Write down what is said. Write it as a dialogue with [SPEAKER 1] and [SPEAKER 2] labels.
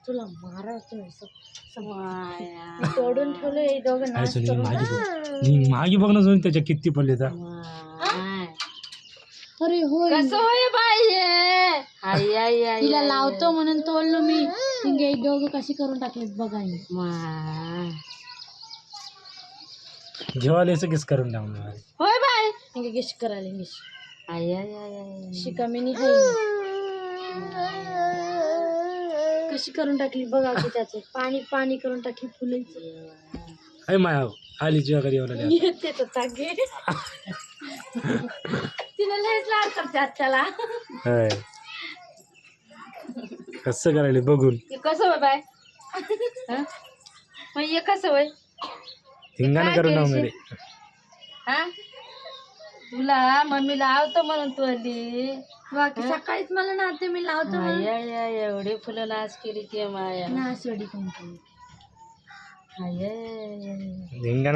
[SPEAKER 1] तुला मारायचं तोडून ठेवलं हे दोघं नाश करून.
[SPEAKER 2] मागे बघ ना सोनी त्याच्या किती पडले तर.
[SPEAKER 1] अरे होय
[SPEAKER 3] कसं होय बाई
[SPEAKER 1] तिला लावतो म्हणून तोडलो मी. हे दोघं कशी करून टाकलेत बघा.
[SPEAKER 2] जेवायला किस करून टाकणार.
[SPEAKER 3] होय बाई
[SPEAKER 1] हे गिश करायला गिश
[SPEAKER 3] आय
[SPEAKER 1] शिकामिनी हाय कशी करून टाकली बघा की त्याचं पाणी पाणी करून टाकली फुलांचं.
[SPEAKER 2] अरे माया आली जेव्हा कधी एवढं
[SPEAKER 1] येते तर तागे
[SPEAKER 3] तिला लयच लाड करतात त्याला.
[SPEAKER 2] कसं करायला बघून.
[SPEAKER 3] हे कसं होय बाय मग हे कसं होय
[SPEAKER 2] धिंगाणा करून नाव मध्ये.
[SPEAKER 3] हा तुला मम्मी लावतो म्हणून तू आली
[SPEAKER 1] बाकी सकाळीच मला ना ते मी लावतो म्हणून.
[SPEAKER 3] एवढे फुलं नाश केली की माया
[SPEAKER 1] नाशवडी कोणती
[SPEAKER 3] आय
[SPEAKER 2] धिंगाणा